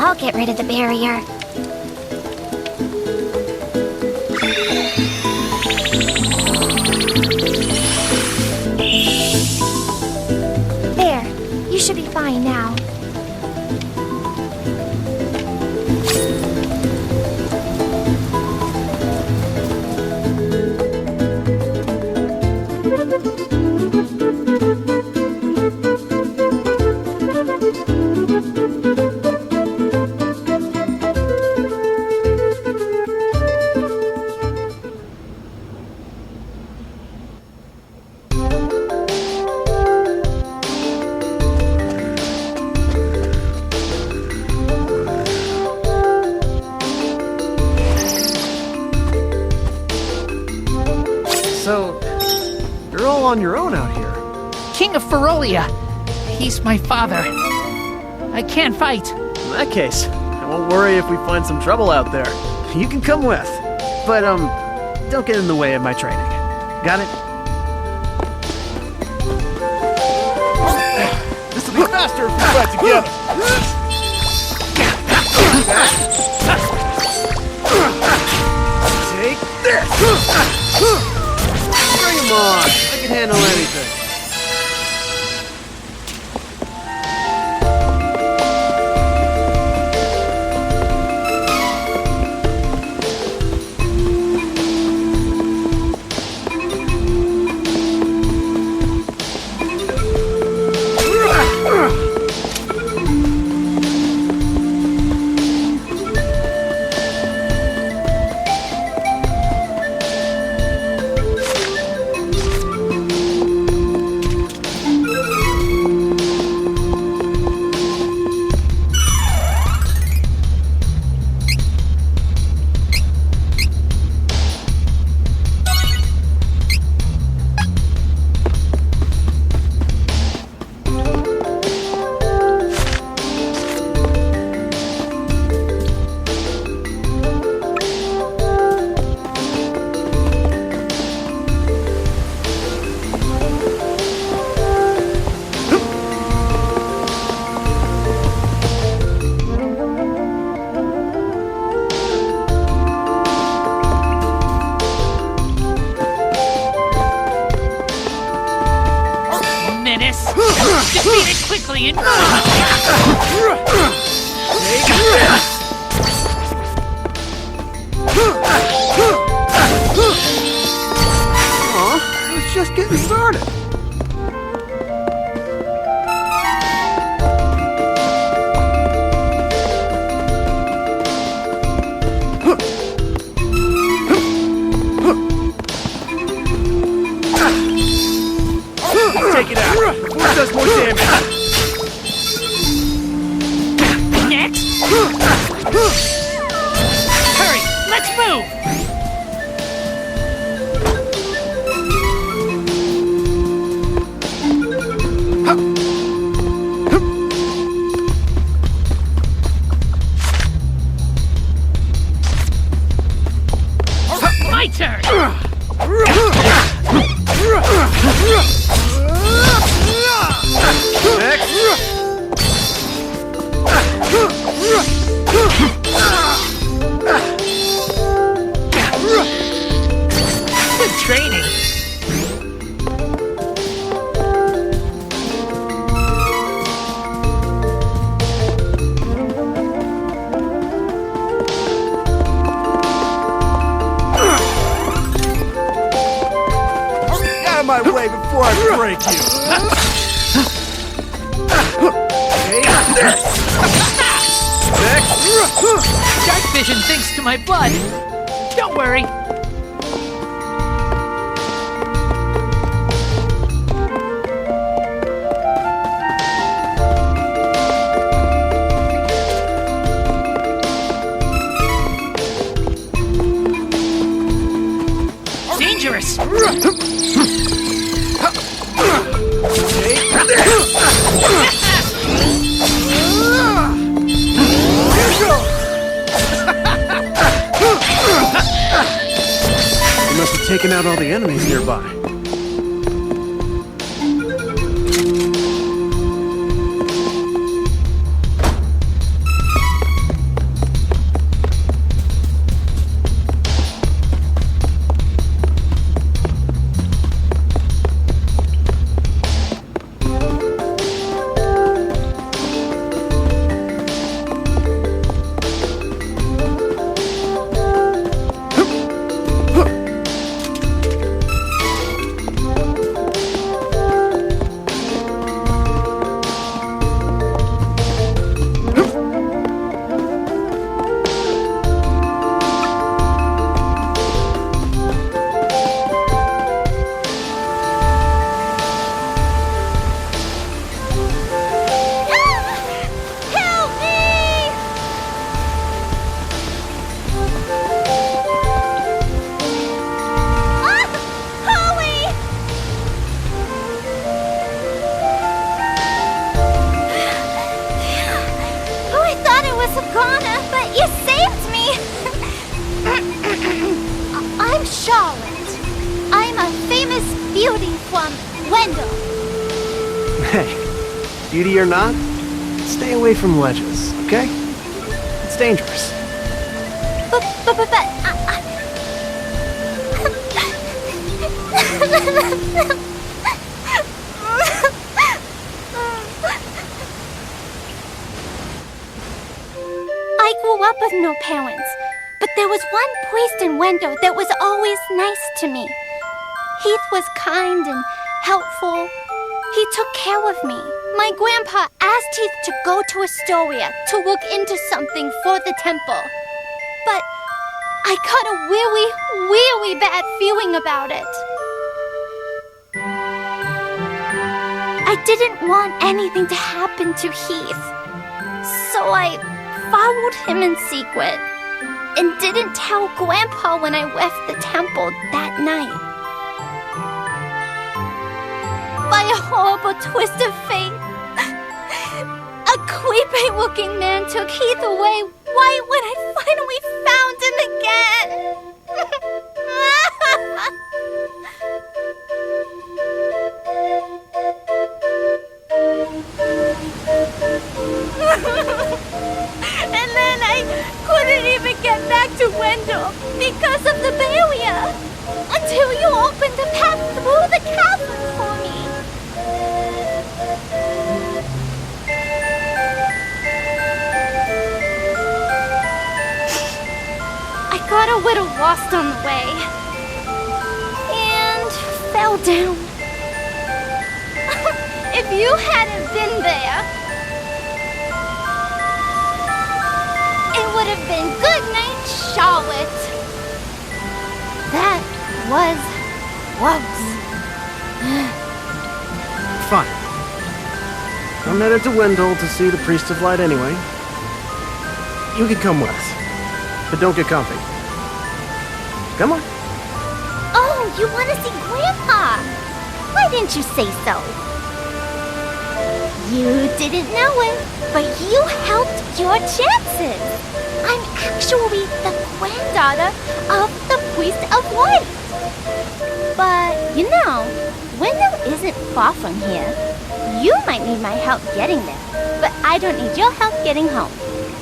I'll get rid of the barrier. There, you should be fine now. So, you're all on your own out here. King of Ferolia. He's my father. I can't fight. In that case, I won't worry if we find some trouble out there. You can come with. But, don't get in the way of my training. Got it? This'll be faster if we fight together. Take this! Bring him on! I can handle anything. Defeat it quickly and... Aw, it's just getting started. Take it out before it does more damage. Next! Hurry! Let's move! My turn! Next! Good training. Out of my way before I break you! Next! Dark vision thanks to my blood. Don't worry. Dangerous. You must have taken out all the enemies nearby. Wendell! Hey, beauty or not, stay away from ledges, okay? It's dangerous. But, I grew up with no parents, but there was one priest in Wendell that was always nice to me. Heath was kind and helpful. He took care of me. My grandpa asked Heath to go to Astoria to look into something for the temple. But I got a really, really bad feeling about it. I didn't want anything to happen to Heath. So I followed him in secret and didn't tell Grandpa when I left the temple that night. By a horrible twist of fate, a creepy-looking man took Heath away right when I finally found him again. And then I couldn't even get back to Wendell because of the barrier until you opened a path through the cavern for me. I got a little lost on the way and fell down. If you hadn't been there, it would have been good night, Charlotte. That was close. Fine. I'm headed to Wendell to see the Priest of Light anyway. You can come with, but don't get comfy. Come on. Oh, you want to see Grandpa? Why didn't you say so? You didn't know it, but you helped your chances. I'm actually the granddaughter of the Priest of Light. But, you know, Wendell isn't far from here. You might need my help getting there, but I don't need your help getting home.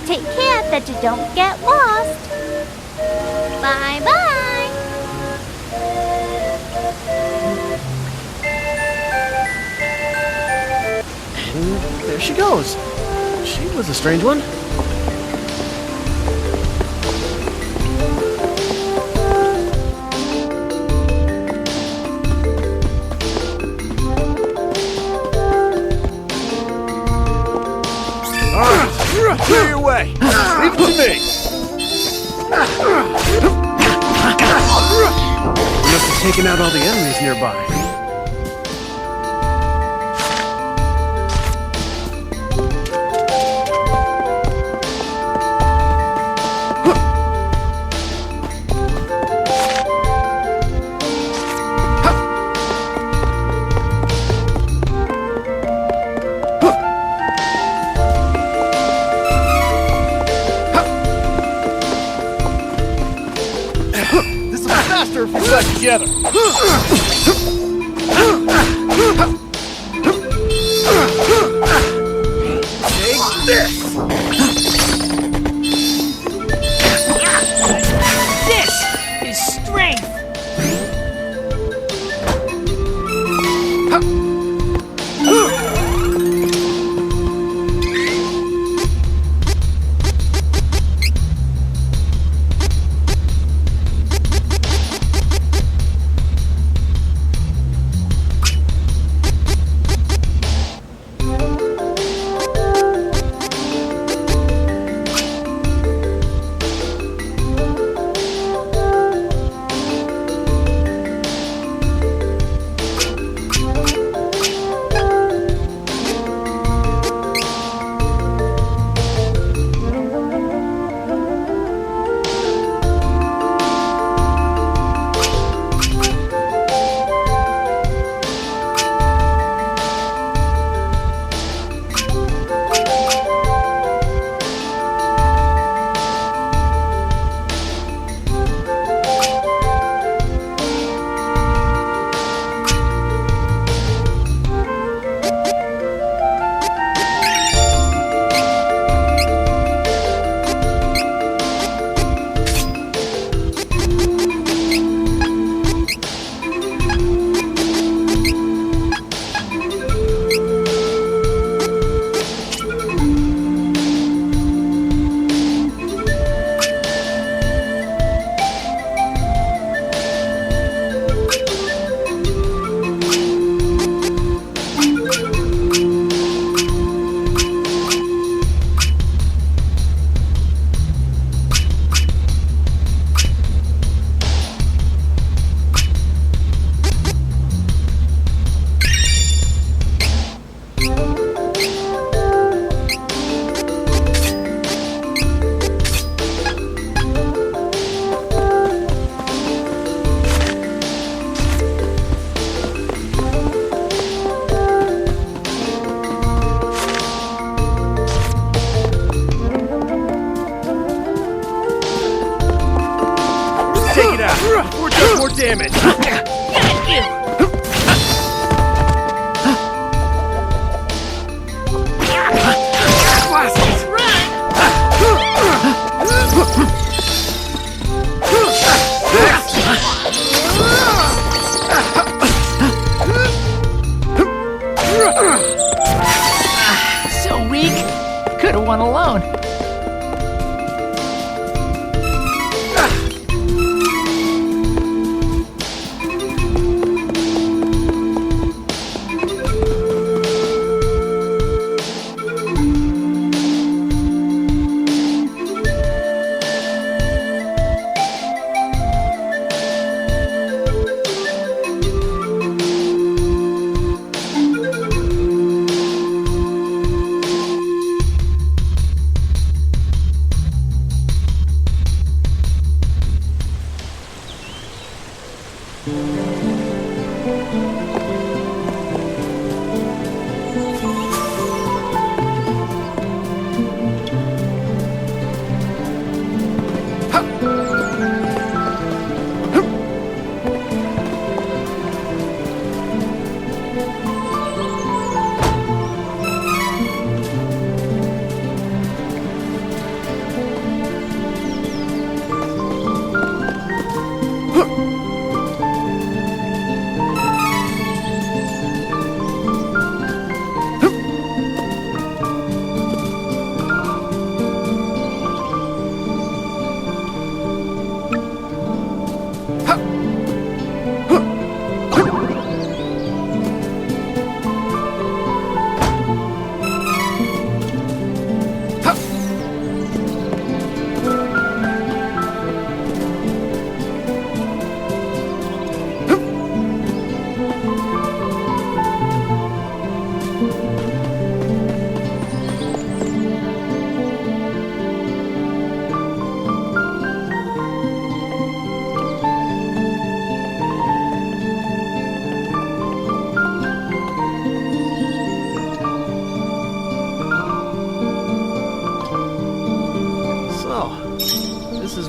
Take care that you don't get lost. Bye-bye. And there she goes. She was a strange one. Clear your way! Leave it to me! We must have taken out all the enemies nearby. Faster if we work together! Take this! This is strength! take it out before it does more damage. Got you! So weak. Could have won alone.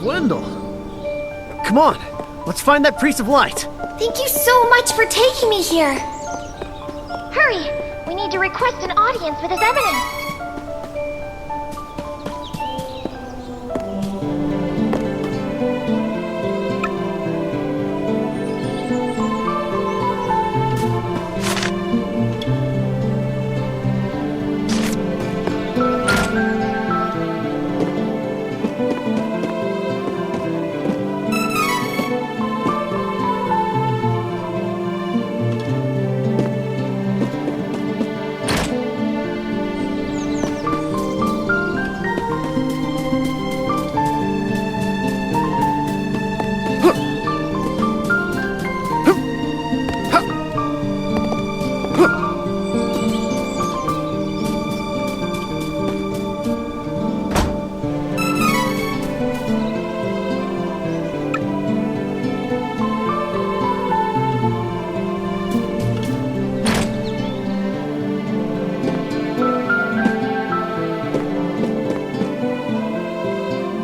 Wendell. Come on, let's find that Priest of Light. Thank you so much for taking me here. Hurry! We need to request an audience with His Eminence.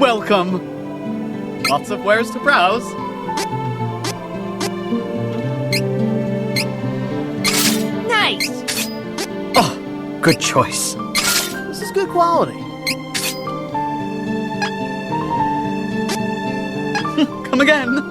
Welcome. Lots of wares to browse. Nice! Oh, good choice. This is good quality. Come again.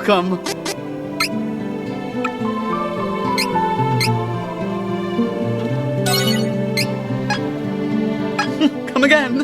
Welcome. Come again.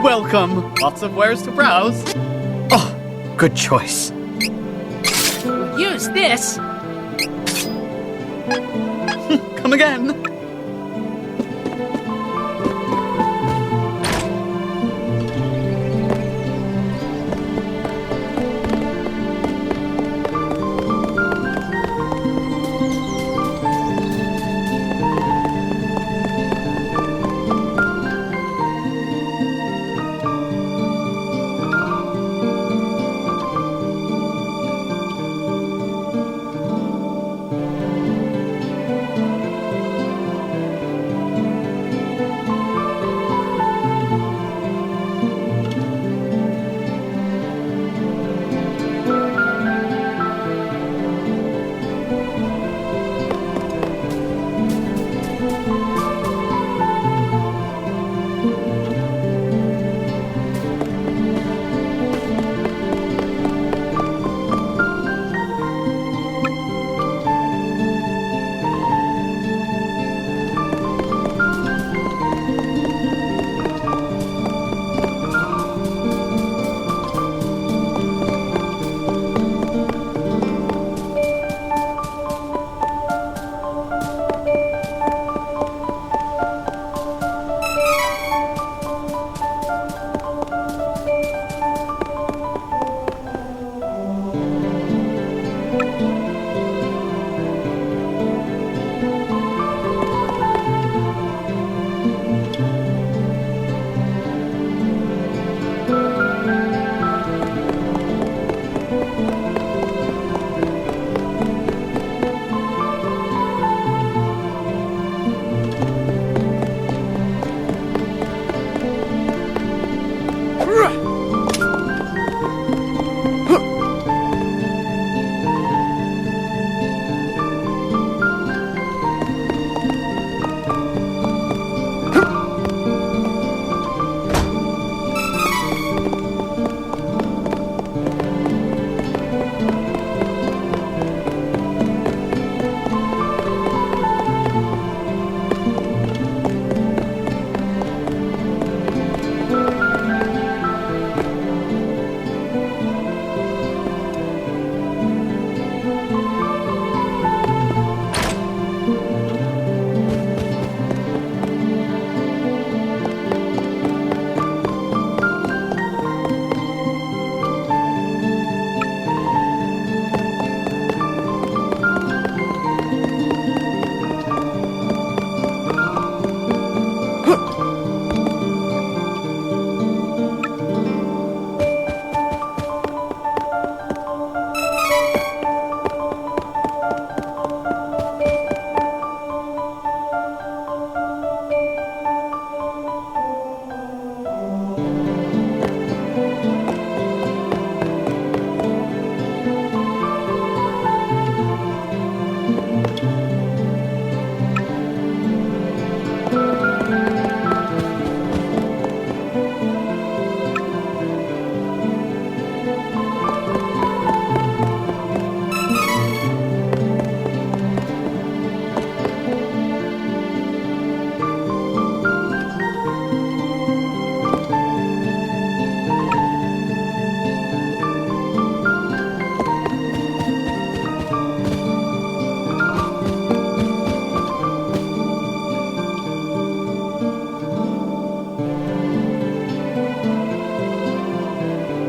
Welcome. Lots of wares to browse. Oh, good choice. Use this. Come again.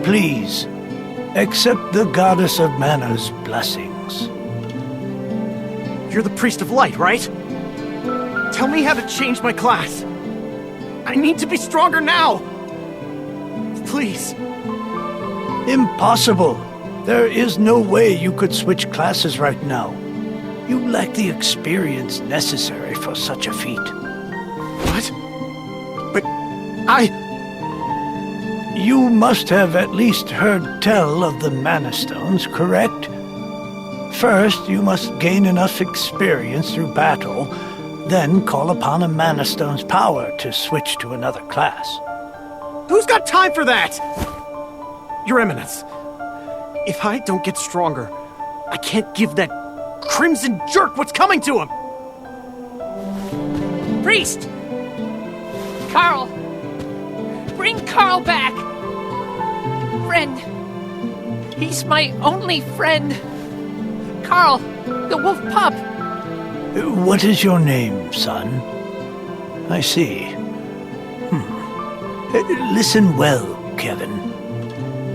Please, accept the Goddess of Mana's blessings. You're the Priest of Light, right? Tell me how to change my class. I need to be stronger now! Please. Impossible. There is no way you could switch classes right now. You lack the experience necessary for such a feat. What? But You must have at least heard tell of the Mana Stones, correct? First, you must gain enough experience through battle, then call upon a Mana Stone's power to switch to another class. Who's got time for that? Your Eminence, if I don't get stronger, I can't give that crimson jerk what's coming to him! Priest! Carl! Bring Carl back! Friend! He's my only friend! Carl, the wolf pup! What is your name, son? I see. Listen well, Kevin.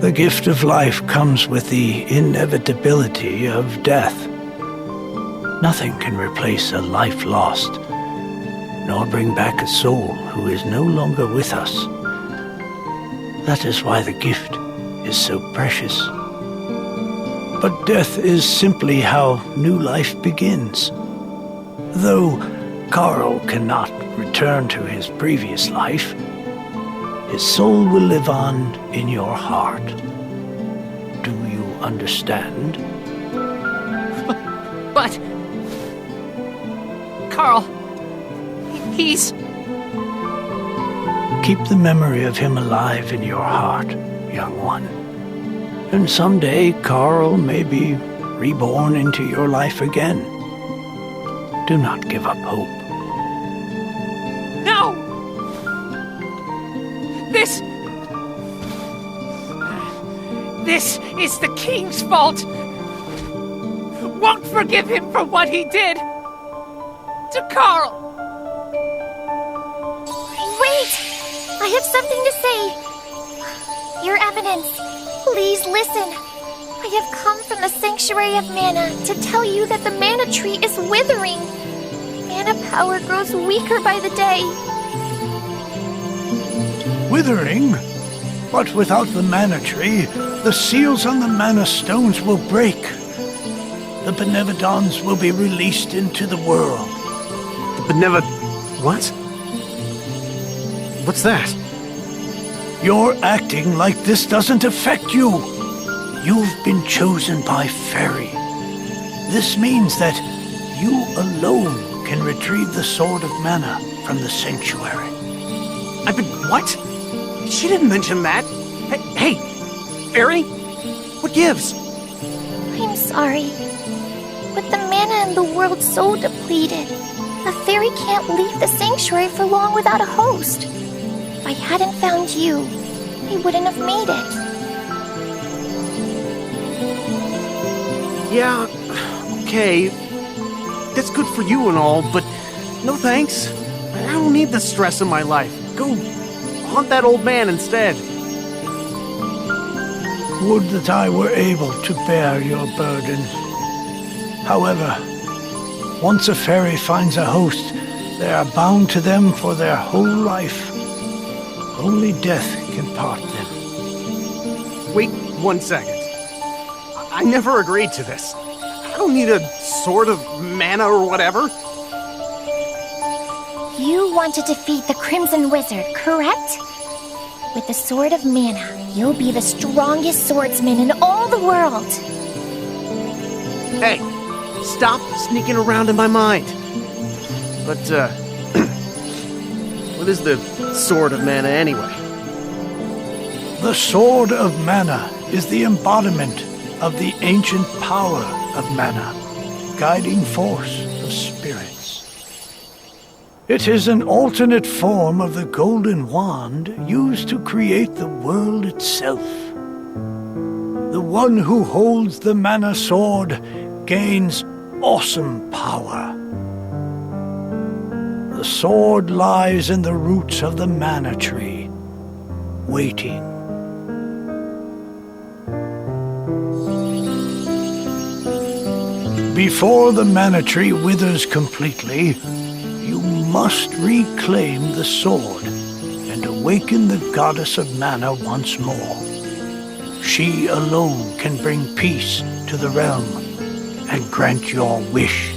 The gift of life comes with the inevitability of death. Nothing can replace a life lost, nor bring back a soul who is no longer with us. That is why the gift is so precious. But death is simply how new life begins. Though Carl cannot return to his previous life, his soul will live on in your heart. Do you understand? But... Carl... He's... Keep the memory of him alive in your heart, young one. And someday Carl may be reborn into your life again. Do not give up hope. No! This is the king's fault! Won't forgive him for what he did! To Carl! Wait! I have something to say. Your Eminence, please listen. I have come from the Sanctuary of Mana to tell you that the Mana Tree is withering. Mana power grows weaker by the day. Withering? But without the Mana Tree, the seals on the Mana Stones will break. The Benevodons will be released into the world. What? What's that? You're acting like this doesn't affect you. You've been chosen by Fairy. This means that you alone can retrieve the Sword of Mana from the Sanctuary. I've been... what? She didn't mention that. Hey, Fairy? What gives? I'm sorry. With the mana in the world so depleted, a fairy can't leave the sanctuary for long without a host. If I hadn't found you, I wouldn't have made it. Yeah, okay. That's good for you and all, but no thanks. I don't need the stress in my life. Go hunt that old man instead. Would that I were able to bear your burden. However, once a fairy finds a host, they are bound to them for their whole life. Only death can part them. Wait 1 second. I never agreed to this. I don't need a sword of mana or whatever. You want to defeat the Crimson Wizard, correct? With the Sword of Mana, you'll be the strongest swordsman in all the world. Hey, stop sneaking around in my mind. But, what is the Sword of Mana anyway? The Sword of Mana is the embodiment of the ancient power of Mana, guiding force of spirits. It is an alternate form of the Golden Wand used to create the world itself. The one who holds the Mana Sword gains awesome power. The sword lies in the roots of the Mana Tree, waiting. Before the Mana Tree withers completely, you must reclaim the sword awaken the goddess of mana once more. She alone can bring peace to the realm and grant your wish.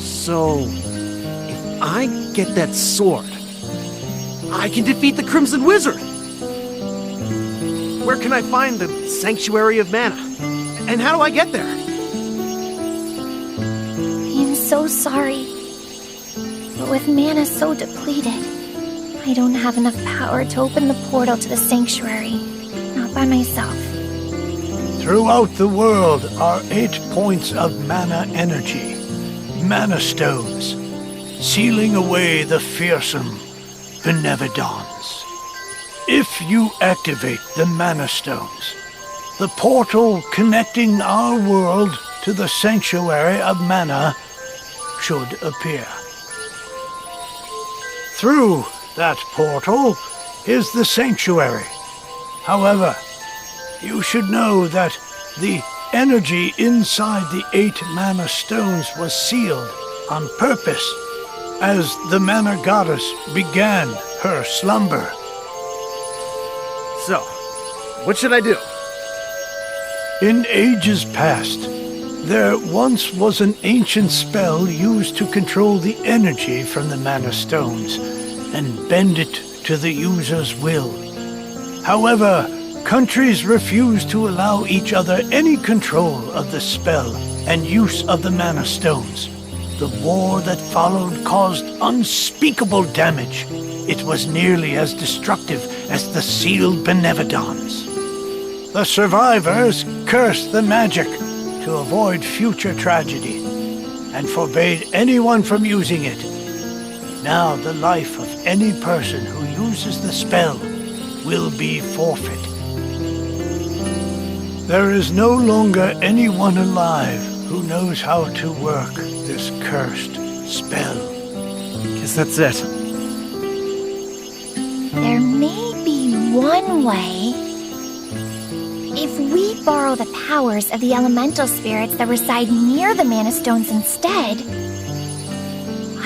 So, if I get that sword, I can defeat the Crimson Wizard! Where can I find the Sanctuary of Mana? And how do I get there? I'm so sorry. But with mana so depleted, I don't have enough power to open the portal to the sanctuary. Not by myself. Throughout the world are 8 points of mana energy, mana stones, sealing away the fearsome Benevodons. If you activate the mana stones, the portal connecting our world to the Sanctuary of Mana should appear. Through that portal is the Sanctuary. However, you should know that the energy inside the 8 mana stones was sealed on purpose as the Mana Goddess began her slumber. So, what should I do? In ages past, there once was an ancient spell used to control the energy from the Mana Stones and bend it to the user's will. However, countries refused to allow each other any control of the spell and use of the Mana Stones. The war that followed caused unspeakable damage. It was nearly as destructive as the sealed Benevodons. The survivors cursed the magic to avoid future tragedy and forbade anyone from using it. Now the life of any person who uses the spell will be forfeit. There is no longer anyone alive who knows how to work this cursed spell. Guess that's it. There may be one way. If we borrow the powers of the elemental spirits that reside near the Mana Stones instead,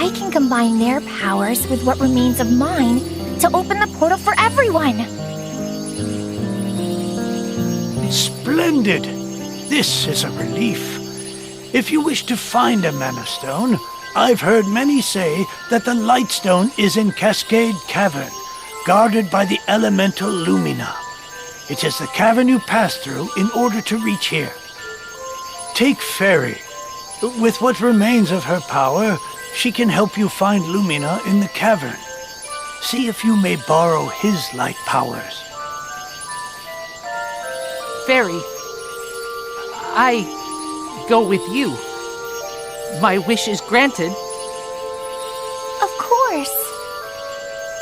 I can combine their powers with what remains of mine to open the portal for everyone. Splendid! This is a relief. If you wish to find a Mana Stone, I've heard many say that the Lightstone is in Cascade Cavern, guarded by the elemental Lumina. It is the cavern you pass through in order to reach here. Take Fairy. With what remains of her power, she can help you find Lumina in the cavern. See if you may borrow his light powers. Fairy, I go with you. My wish is granted. Of course.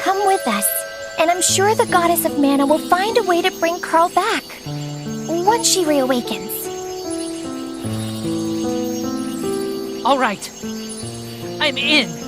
Come with us, and I'm sure the Goddess of Mana will find a way to bring Carl back. Once she reawakens. All right. I'm in.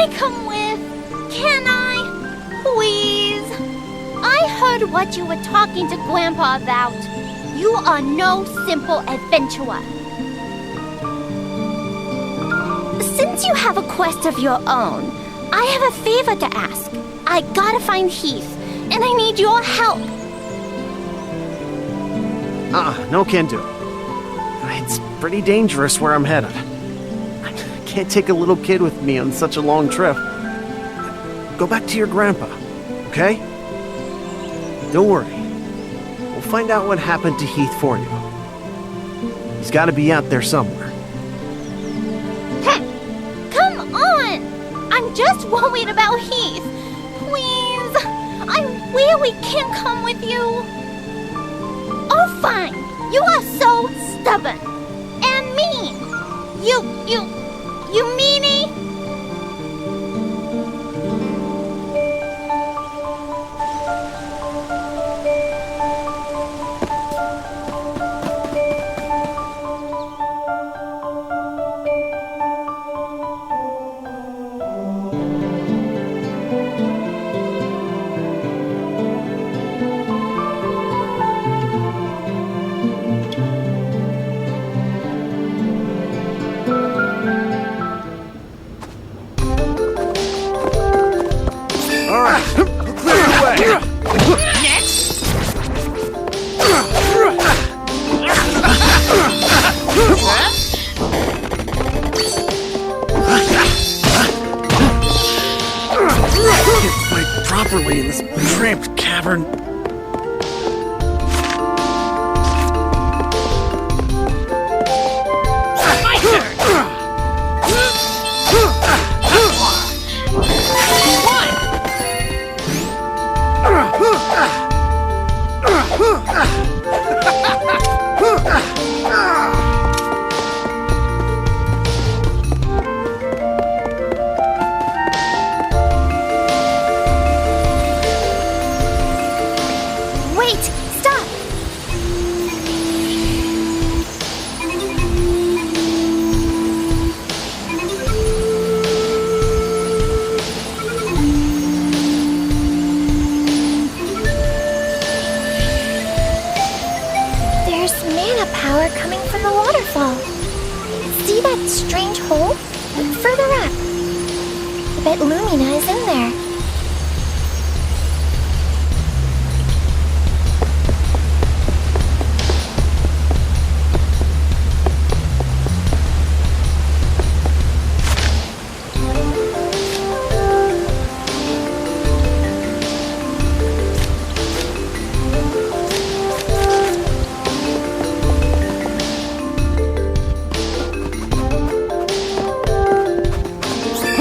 I come with? Can I? Please? I heard what you were talking to Grandpa about. You are no simple adventurer. Since you have a quest of your own, I have a favor to ask. I gotta find Heath, and I need your help. No can do. It's pretty dangerous where I'm headed. I can't take a little kid with me on such a long trip. Go back to your grandpa, okay? Don't worry. We'll find out what happened to Heath for you. He's gotta be out there somewhere. Come on! I'm just worried about Heath. Please, I really can't come with you. Oh, fine. You are so stubborn and mean. You meanie. Properly in this cramped cavern. My turn! Wait, stop. There's mana power coming from the waterfall. See that strange hole? Further up. I bet Lumina is in there.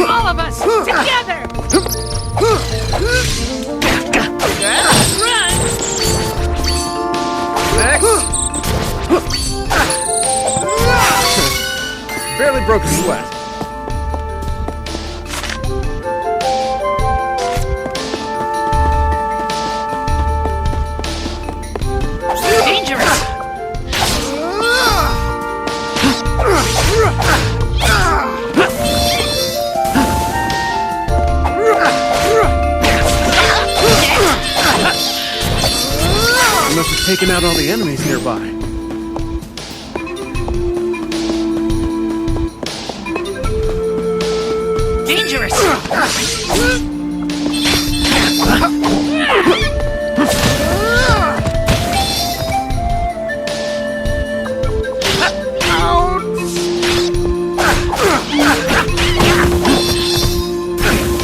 All of us together! Run! Barely broke a sweat. Dangerous! You must have taken out all the enemies nearby. Dangerous!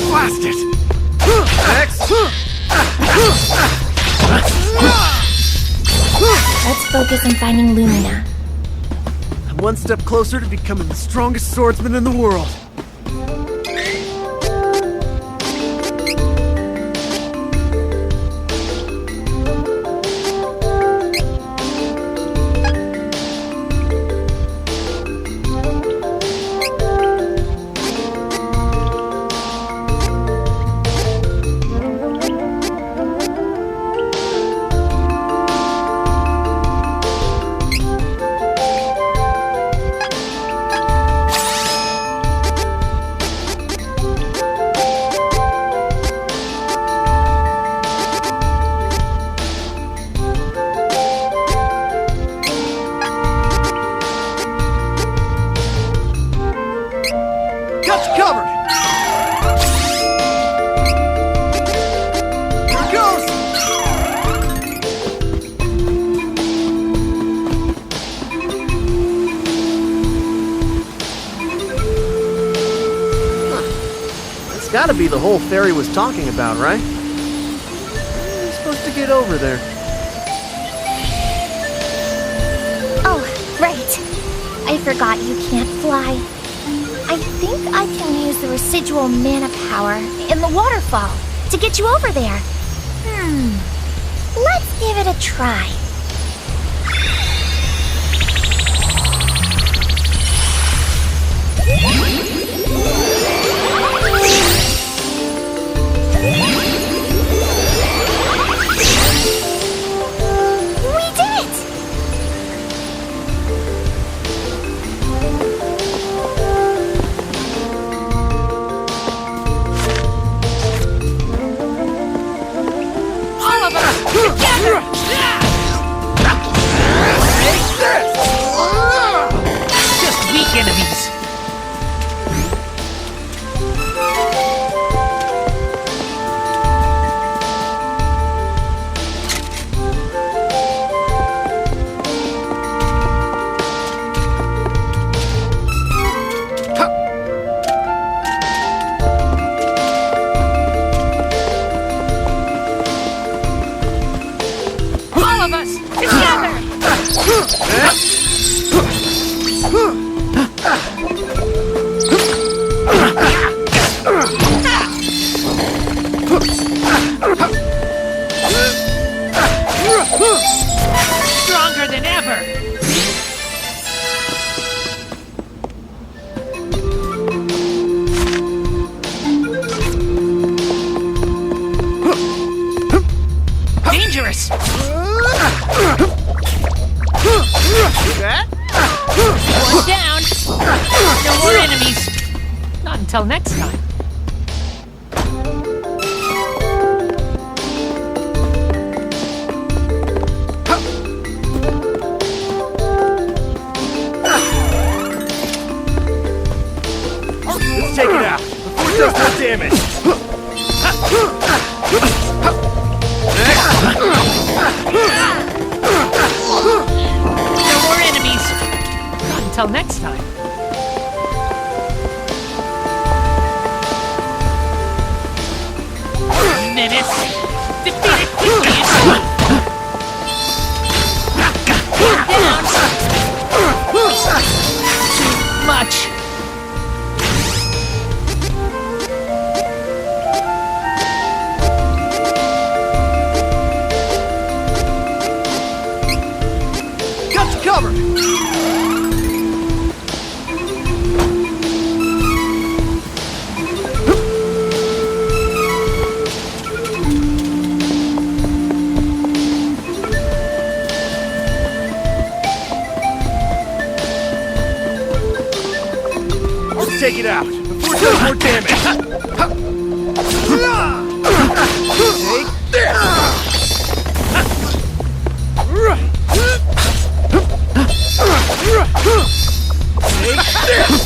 Blast it! Let's focus on finding Lumina. I'm one step closer to becoming the strongest swordsman in the world. Got you covered! Here it goes! It's gotta be the hole Fairy was talking about, right? How are you supposed to get over there? Oh, right. I forgot you can't fly. I think I can use the residual mana power in the waterfall to get you over there. Let's give it a try. We did it! All of us together! Just weak enemies. All of us together! Stronger than ever! Dangerous! One down! No more enemies! Not until next time. Let's take it out before it does more damage. No more enemies! Not until next time. Menace! Defeat it quickly and sweet! Down! Too much! Got you covered! Let's take it out before it does more damage. Take this!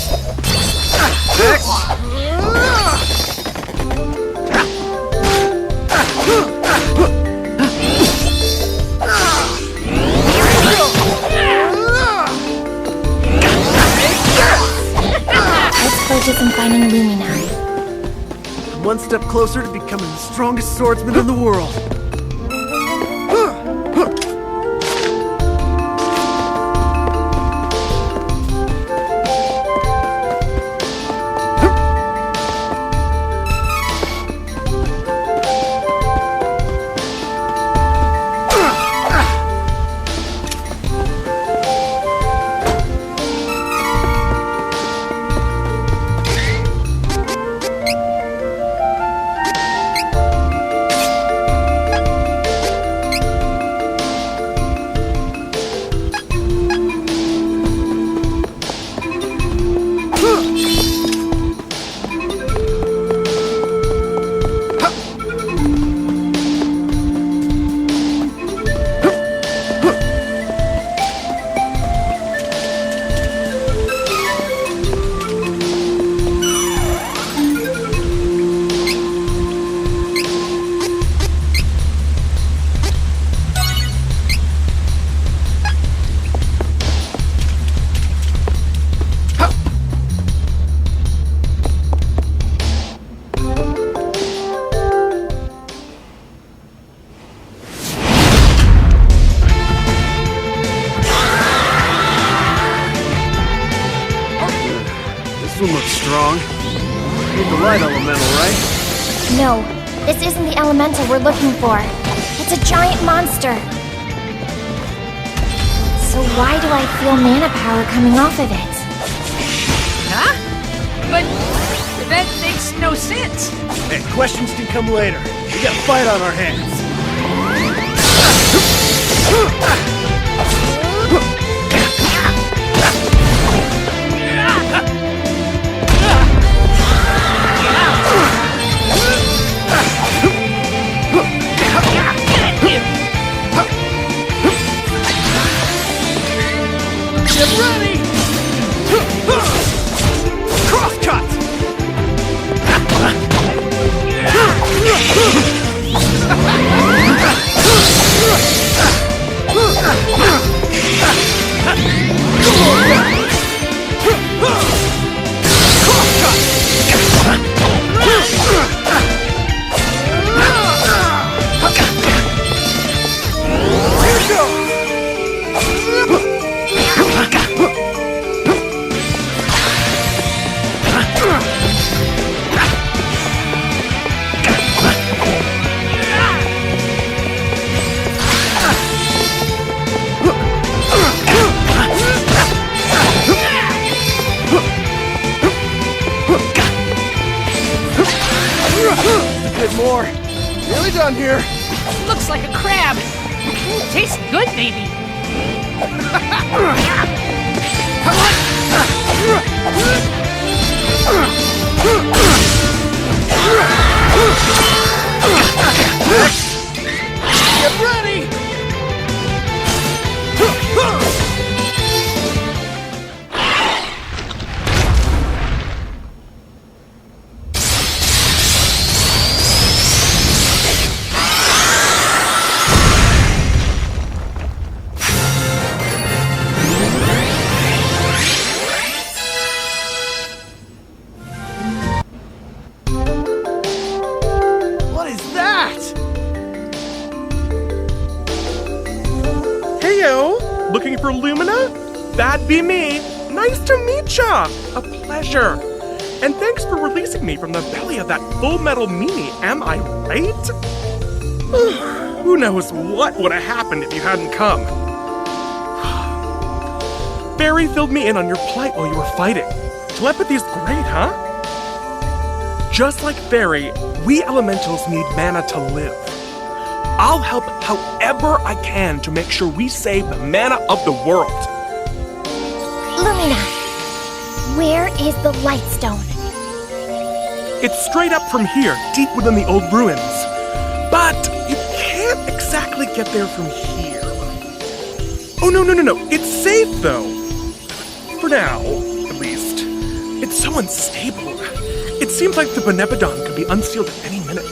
Let's focus on finding Lumina. I'm one step closer to becoming the strongest swordsman in the world. the light elemental, right? No, this isn't the elemental we're looking for. It's a giant monster. So why do I feel mana power coming off of it? Huh? But that makes no sense. Hey, questions can come later. We got a fight on our hands. Get ready! Crosscut! A bit more. Nearly done here. Looks like a crab. Tastes good, maybe. Get ready! What is that? Heyo! Looking for Lumina? That'd be me. Nice to meet ya! A pleasure. And thanks for releasing me from the belly of that Full Metal Mimi, am I right? Who knows what would have happened if you hadn't come. Barry filled me in on your plight while you were fighting. Telepathy's great, huh? Just like Barry, we elementals need mana to live. I'll help however I can to make sure we save the mana of the world. Lumina, where is the Lightstone? It's straight up from here, deep within the old ruins. But you can't exactly get there from here. Oh, no. It's safe, though. For now, at least. It's so unstable. It seems like the Benebodon could be unsealed at any minute.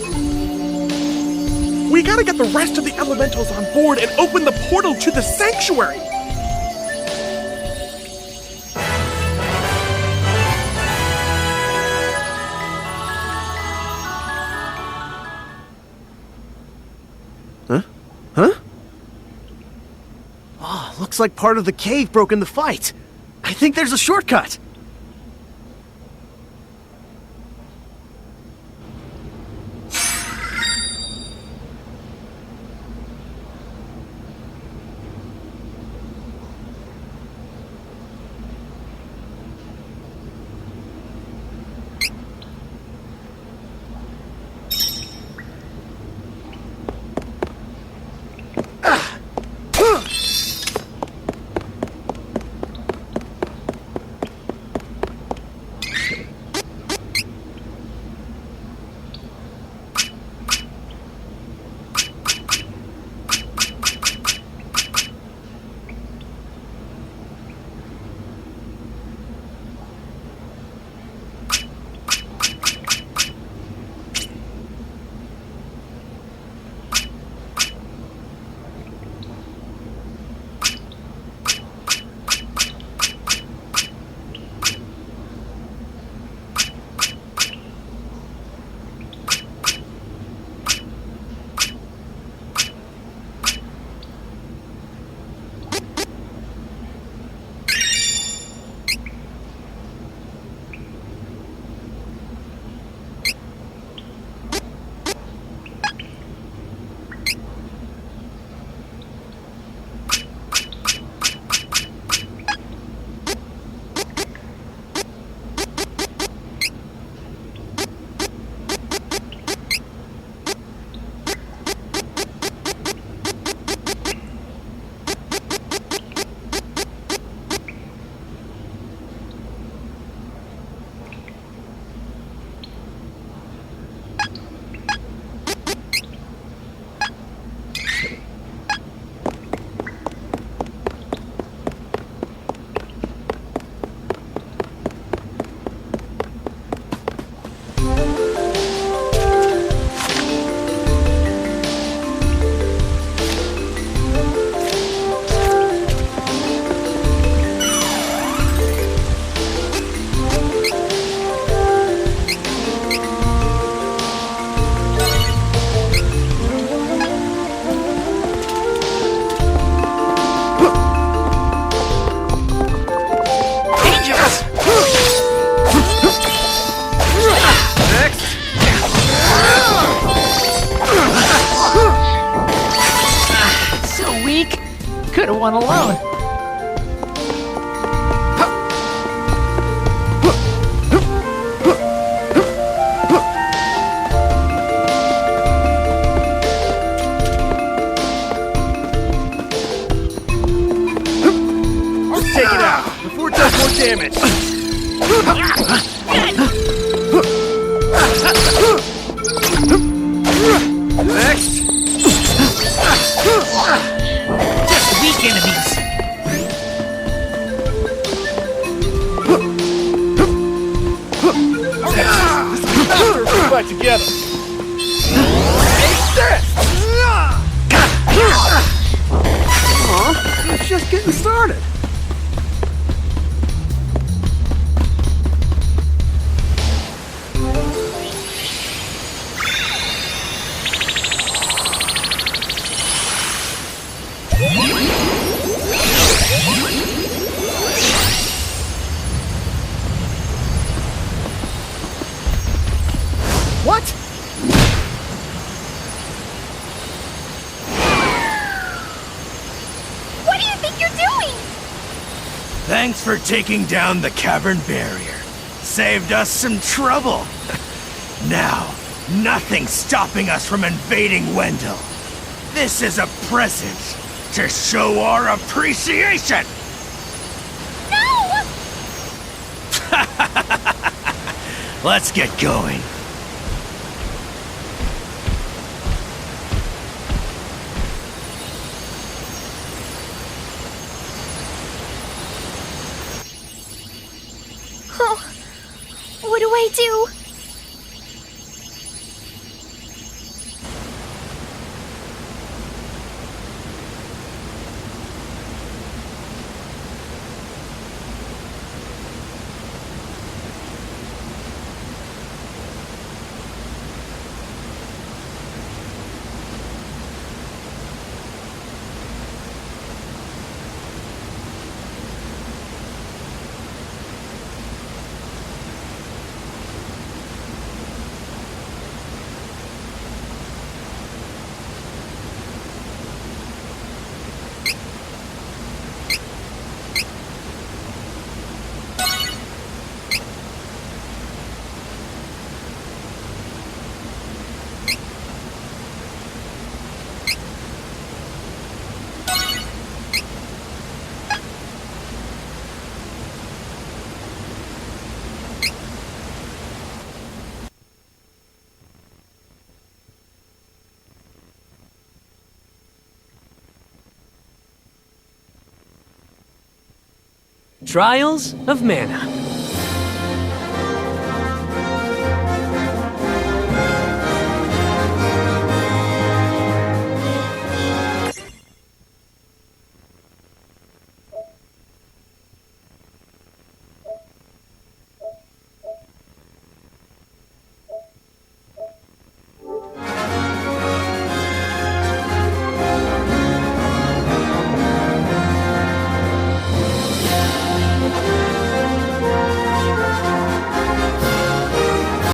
We gotta get the rest of the elementals on board and open the portal to the sanctuary! Huh? Oh, looks like part of the cave broke in the fight. I think there's a shortcut. one alone. Let's take it out before it does more damage. Next. Just weak enemies. Faster if we fight together. Take this! It's just getting started. What? What do you think you're doing? Thanks for taking down the cavern barrier. Saved us some trouble. Now, nothing's stopping us from invading Wendell. This is a present to show our appreciation. No! Let's get going. Oh, what do I do? Trials of Mana.